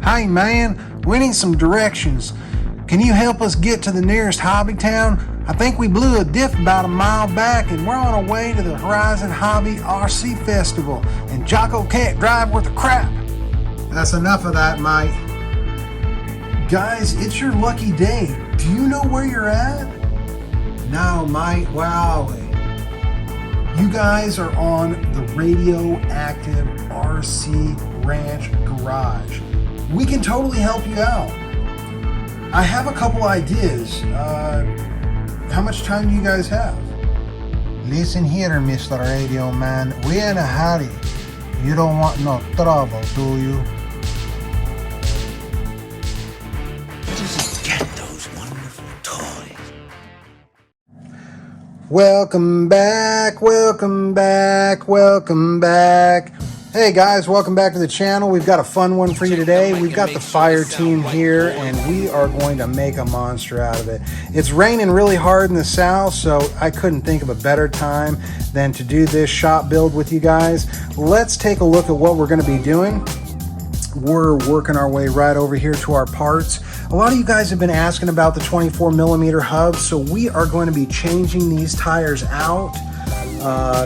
Hey man, we need some directions. Can you help us get to the nearest hobby town? I think we blew a diff about a mile back and we're on our way to the Horizon Hobby RC Festival, and Jocko can't drive worth a crap. That's enough of that, mate. Guys, it's your lucky day. Do you know where you're at? No, mate. Wow. You guys are on the Radioactive RC Ranch Garage. We can totally help you out. I have a couple ideas. How much time do you guys have? Listen here, Mr. Radio Man. We're in a hurry. You don't want no trouble, do you? Just get those wonderful toys. Welcome back, welcome back, welcome back. Hey guys, welcome back to the channel. We've got a fun one for you today. We've got the FireTeam here, and we are going to make a monster out of it. It's raining really hard in the south, so I couldn't think of a better time than to do this shop build with you guys. Let's take a look at what we're going to be doing. We're working our way right over here to our parts. A lot of you guys have been asking about the 24mm hubs, so we are going to be changing these tires out.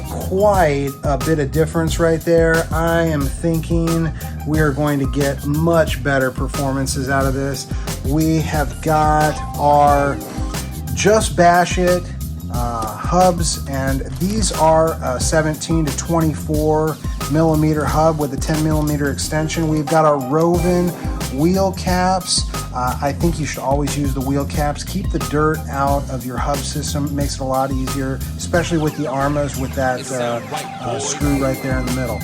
Quite a bit of difference right there. I am thinking we are going to get much better performances out of this. We have got our Just Bash It hubs, and these are a 17 to 24mm hub with a 10mm extension. We've got our Rovin wheel caps. I think you should always use the wheel caps. Keep the dirt out of your hub system. It makes it a lot easier, especially with the Arrmas with that screw right there in the middle.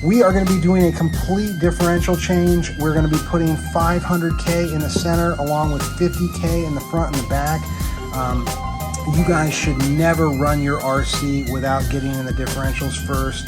We are going to be doing a complete differential change. We're going to be putting 500K in the center along with 50K in the front and the back. You guys should never run your RC without getting in the differentials first.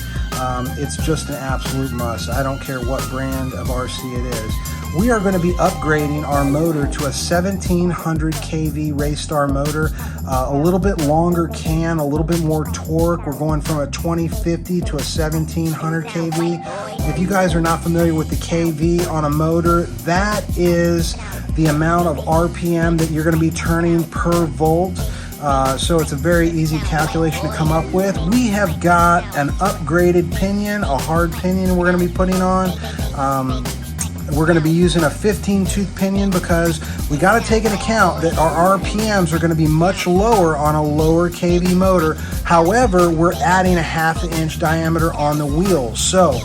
It's just an absolute must. I don't care what brand of RC it is. We are going to be upgrading our motor to a 1700 kV Raystar motor, a little bit longer can, a little bit more torque. We're going from a 2050 to a 1700 kV. If you guys are not familiar with the kV on a motor, that is the amount of RPM that you're going to be turning per volt. So it's a very easy calculation to come up with. We have got an upgraded pinion, a hard pinion we're going to be putting on. We're going to be using a 15 tooth pinion because we got to take into account that our RPMs are going to be much lower on a lower kV motor. However, we're adding a 1/2 inch diameter on the wheels. So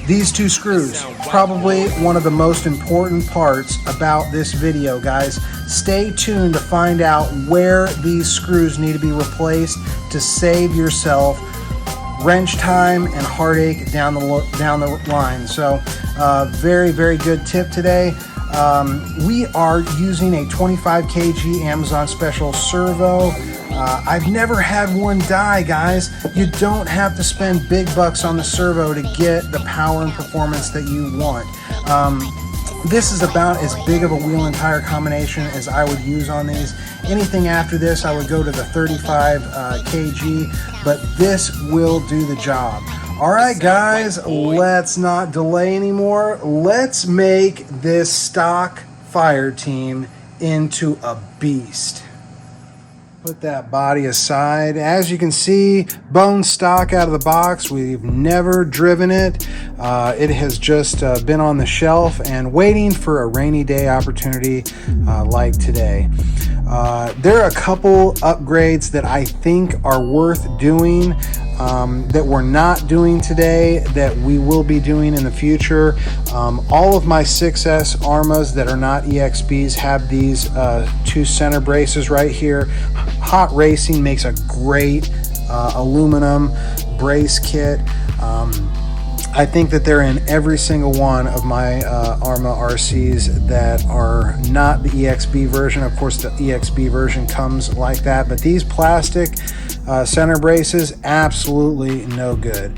these two screws, probably one of the most important parts about this video, guys. Stay tuned to find out where these screws need to be replaced to save yourself wrench time and heartache down the line. So very, very good tip today. We are using a 25 kg Amazon Special servo. I've never had one die, guys. You don't have to spend big bucks on the servo to get the power and performance that you want. This is about as big of a wheel and tire combination as I would use on these. Anything after this, I would go to the 35 kg, but this will do the job. All right, guys, let's not delay anymore. Let's make this stock FireTeam into a beast. Put that body aside. As you can see, bone stock out of the box. We've never driven it. It has just been on the shelf and waiting for a rainy day opportunity like today. There are a couple upgrades that I think are worth doing that we're not doing today that we will be doing in the future. All of my 6S Arrmas that are not EXBs have these two center braces right here. Hot Racing makes a great aluminum brace kit. I think that they're in every single one of my Arrma RCs that are not the EXB version. Of course, the EXB version comes like that, but these plastic center braces, absolutely no good.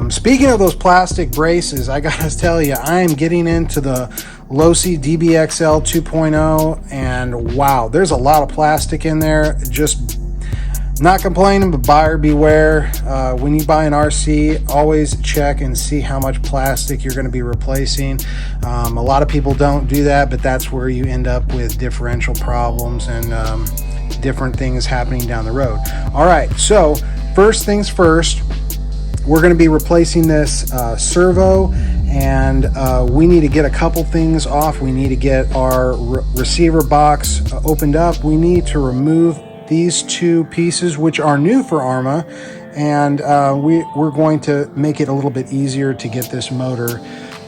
Speaking of those plastic braces, I gotta tell you, I am getting into the Losi DBXL 2.0, and wow, there's a lot of plastic in there. Just Not complaining, but buyer beware. When you buy an RC, always check and see how much plastic you're going to be replacing. A lot of people don't do that, but that's where you end up with differential problems and different things happening down the road. All right, so first things first, we're going to be replacing this servo, and we need to get a couple things off. We need to get our receiver box opened up. We need to remove these two pieces, which are new for Arrma, and we're going to make it a little bit easier to get this motor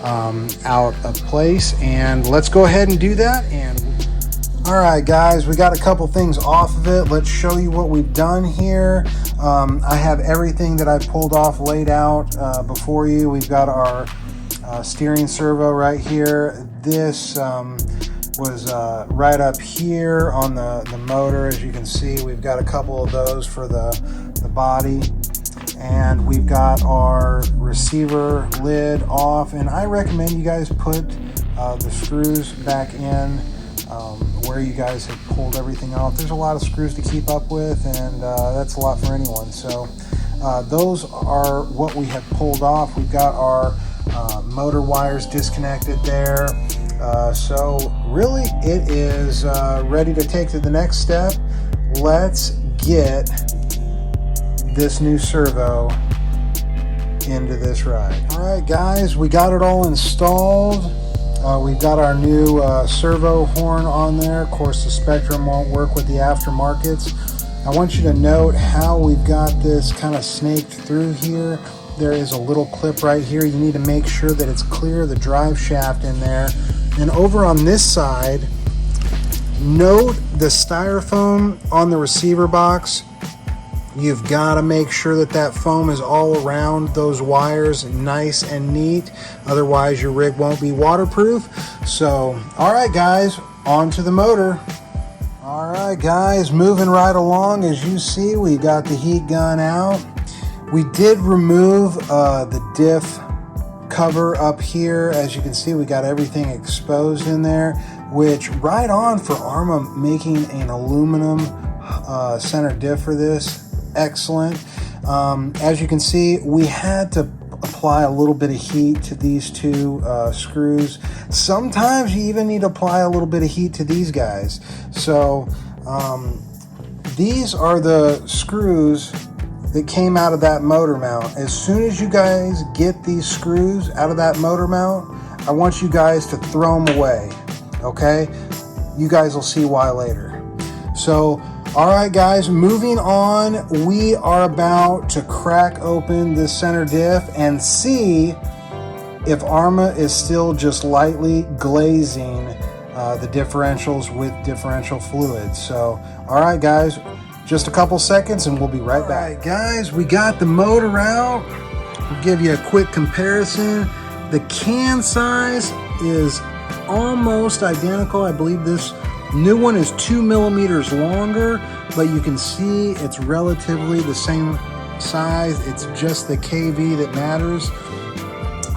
out of place. And let's go ahead and do that. And all right, guys, we got a couple things off of it. Let's show you what we've done here. I have everything that I pulled off laid out before you. We've got our steering servo right here. This was right up here on the motor. As you can see, we've got a couple of those for the body. And we've got our receiver lid off. And I recommend you guys put the screws back in where you guys have pulled everything off. There's a lot of screws to keep up with, and that's a lot for anyone. So those are what we have pulled off. We've got our motor wires disconnected there. So really it is ready to take to the next step. Let's get this new servo into this ride. All right, guys, we got it all installed. We've got our new servo horn on there. Of course, the Spectrum won't work with the aftermarkets. I want you to note how we've got this kind of snaked through here. There is a little clip right here. You need to make sure that it's clear, the drive shaft in there. And over on this side, note the styrofoam on the receiver box. You've got to make sure that that foam is all around those wires nice and neat. Otherwise, your rig won't be waterproof. So, all right, guys, on to the motor. All right, guys, moving right along. As you see, we got the heat gun out. We did remove the diff cover up here. As you can see, we got everything exposed in there, which right on for Arrma making an aluminum center diff for this. Excellent. As you can see, we had to apply a little bit of heat to these two screws. Sometimes you even need to apply a little bit of heat to these guys. So these are the screws that came out of that motor mount. As soon as you guys get these screws out of that motor mount, I want you guys to throw them away, okay? You guys will see why later. So, all right, guys, moving on. We are about to crack open this center diff and see if Arrma is still just lightly glazing the differentials with differential fluid. So, all right, guys, just a couple seconds and we'll be right back. All right, guys, we got the motor out. We'll give you a quick comparison. The can size is almost identical. I believe this new one is 2 millimeters longer, but you can see it's relatively the same size. It's just the KV that matters.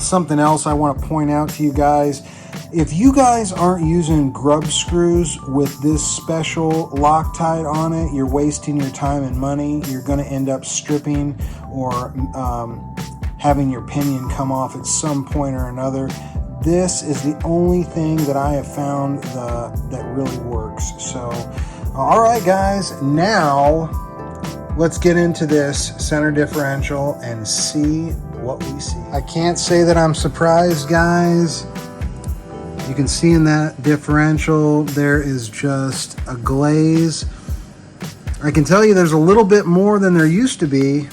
Something else I want to point out to you guys, if you guys aren't using grub screws with this special Loctite on it, you're wasting your time and money. You're going to end up stripping or having your pinion come off at some point or another. This is the only thing that I have found that really works. So, all right, guys, now let's get into this center differential and see what we see. I can't say that I'm surprised, guys. You can see in that differential, there is just a glaze. I can tell you there's a little bit more than there used to be,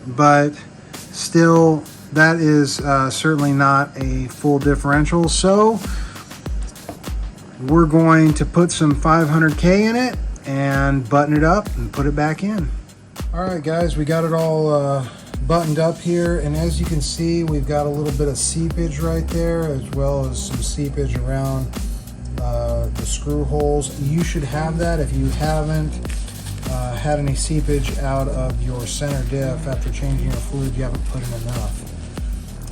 but still, that is certainly not a full differential. So we're going to put some 500K in it and button it up and put it back in. All right, guys, we got it all buttoned up here, and as you can see, we've got a little bit of seepage right there, as well as some seepage around the screw holes. You should have that. If you haven't had any seepage out of your center diff after changing your fluid, you haven't put in enough.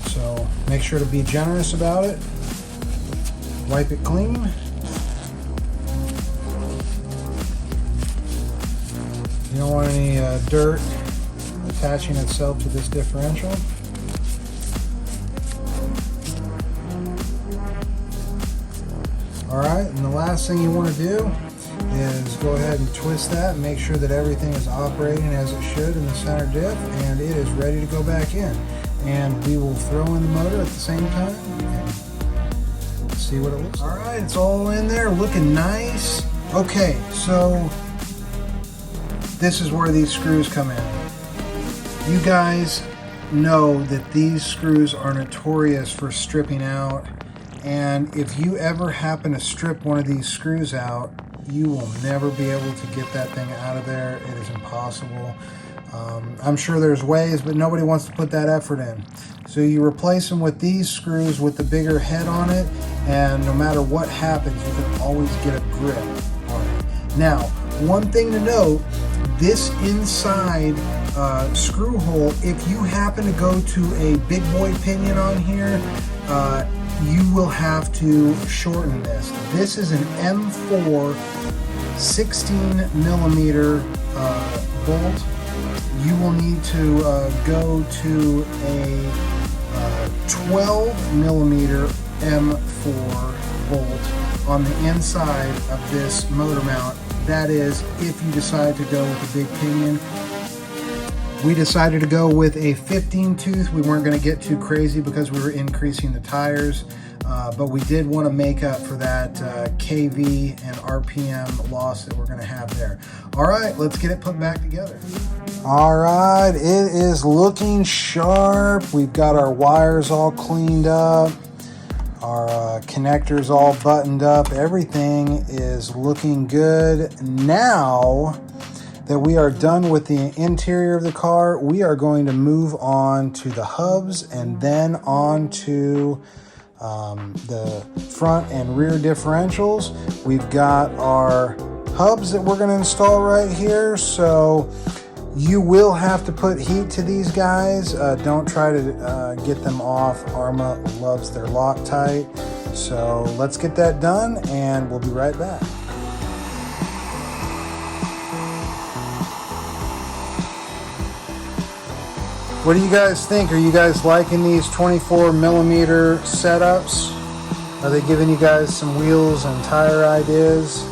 So make sure to be generous about it. Wipe it clean. You don't want any dirt attaching itself to this differential. Alright, and the last thing you want to do is go ahead and twist that and make sure that everything is operating as it should in the center diff, and it is ready to go back in. And we will throw in the motor at the same time and see what it looks like. Alright, it's all in there, looking nice. Okay, so this is where these screws come in. You guys know that these screws are notorious for stripping out, and if you ever happen to strip one of these screws out, you will never be able to get that thing out of there. It is impossible. I'm sure there's ways, but nobody wants to put that effort in. So you replace them with these screws with the bigger head on it, and no matter what happens, you can always get a grip on it. Now, one thing to note, this inside screw hole, if you happen to go to a big boy pinion on here, you will have to shorten this. This is an M4 16 millimeter bolt. You will need to go to a 12 millimeter M4 bolt on the inside of this motor mount. That is if you decide to go with a big pinion. We decided to go with a 15 tooth. We weren't going to get too crazy because we were increasing the tires, but we did want to make up for that KV and RPM loss that we're going to have there. All right, let's get it put back together. All right, it is looking sharp. We've got our wires all cleaned up, our connectors all buttoned up. Everything is looking good. Now that we are done with the interior of the car, we are going to move on to the hubs and then on to the front and rear differentials. We've got our hubs that we're going to install right here, so you will have to put heat to these guys. Don't try to get them off. Arrma loves their Loctite. So let's get that done and we'll be right back. What do you guys think? Are you guys liking these 24 millimeter setups? Are they giving you guys some wheels and tire ideas?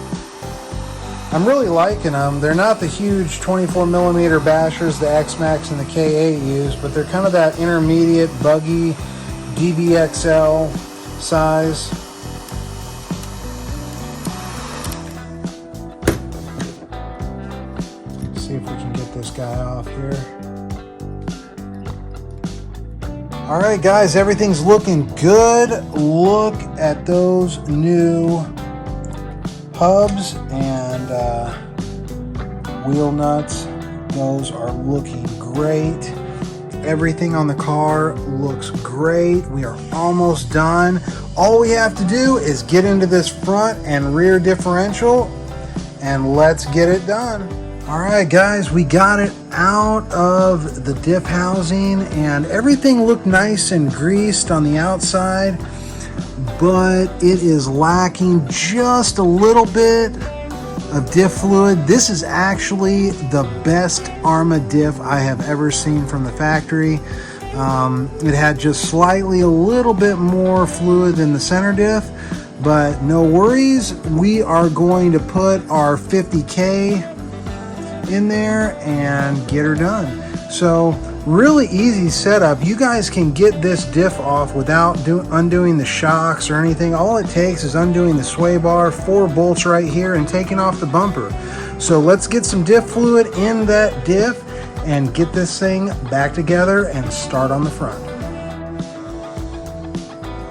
I'm really liking them. They're not the huge 24 millimeter bashers the X-Max and the K8 use, but they're kind of that intermediate buggy DBXL size. Let's see if we can get this guy off here. All right, guys, everything's looking good. Look at those new hubs and wheel nuts. Those are looking great. Everything on the car looks great. We are almost done. All we have to do is get into this front and rear differential and let's get it done. All right, guys, we got it out of the diff housing and everything looked nice and greased on the outside, but it is lacking just a little bit of diff fluid. This is actually the best Arrma diff I have ever seen from the factory. It had just slightly a little bit more fluid than the center diff, but no worries. We are going to put our 50K in there and get her done. So really easy setup. You guys can get this diff off without undoing the shocks or anything. All it takes is undoing the sway bar, 4 bolts right here, and taking off the bumper. So let's get some diff fluid in that diff and get this thing back together and start on the front.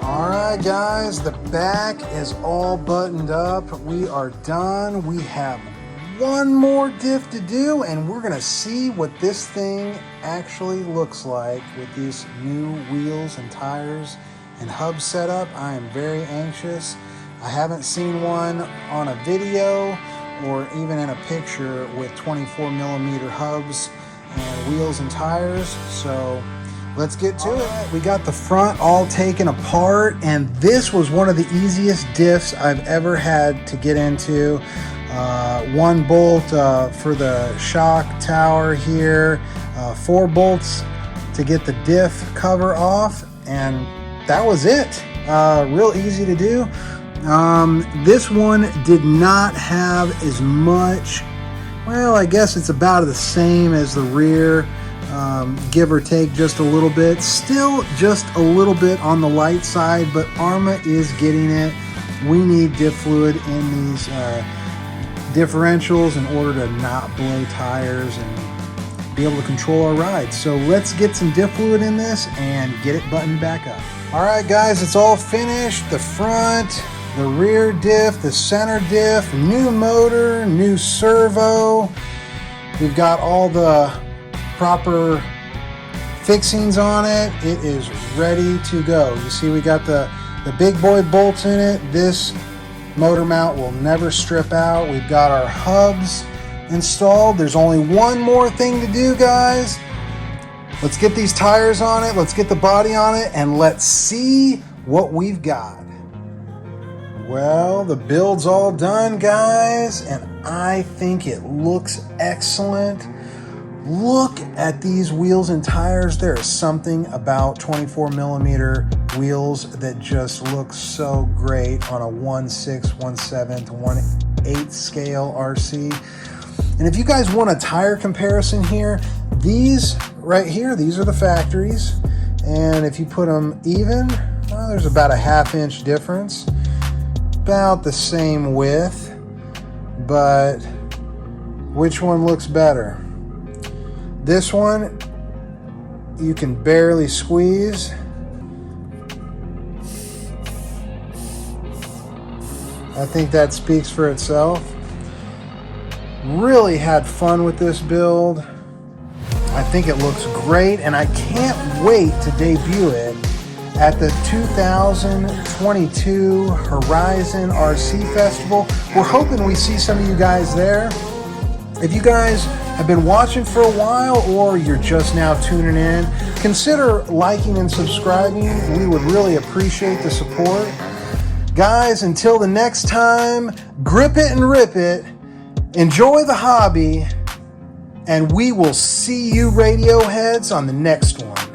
All right, guys, the back is all buttoned up. We are done. We have one more diff to do and we're gonna see what this thing actually looks like with these new wheels and tires and hub setup. I am very anxious. I haven't seen one on a video or even in a picture with 24 millimeter hubs and wheels and tires, so let's get to it. We got the front all taken apart and this was one of the easiest diffs I've ever had to get into. 1 bolt for the shock tower here, 4 bolts to get the diff cover off, and that was it. Real easy to do. This one did not have as much, well, I guess it's about the same as the rear, give or take just a little bit. Still just a little bit on the light side, but Arrma is getting it. We need diff fluid in these differentials in order to not blow tires and be able to control our ride. So let's get some diff fluid in this and get it buttoned back up. All right, guys, it's all finished. The front, the rear diff, the center diff, new motor, new servo. We've got all the proper fixings on it. It is ready to go. You see we got the big boy bolts in it. This motor mount will never strip out. We've got our hubs installed. There's only one more thing to do, guys. Let's get these tires on it. Let's get the body on it, and let's see what we've got. Well, the build's all done, guys, and I think it looks excellent. Look at these wheels and tires. There is something about 24 millimeter wheels that just look so great on a 1/6, 1/7, 1/8 scale RC. And if you guys want a tire comparison here, these right here, these are the factories. And if you put them even, well, there's about a 1/2 inch difference. About the same width, but which one looks better? This one, you can barely squeeze. I think that speaks for itself. Really had fun with this build. I think it looks great, and I can't wait to debut it at the 2022 Horizon RC Festival. We're hoping we see some of you guys there. If you guys have been watching for a while, or you're just now tuning in, consider liking and subscribing. We would really appreciate the support. Guys, until the next time, grip it and rip it. Enjoy the hobby, and we will see you Radioheads on the next one.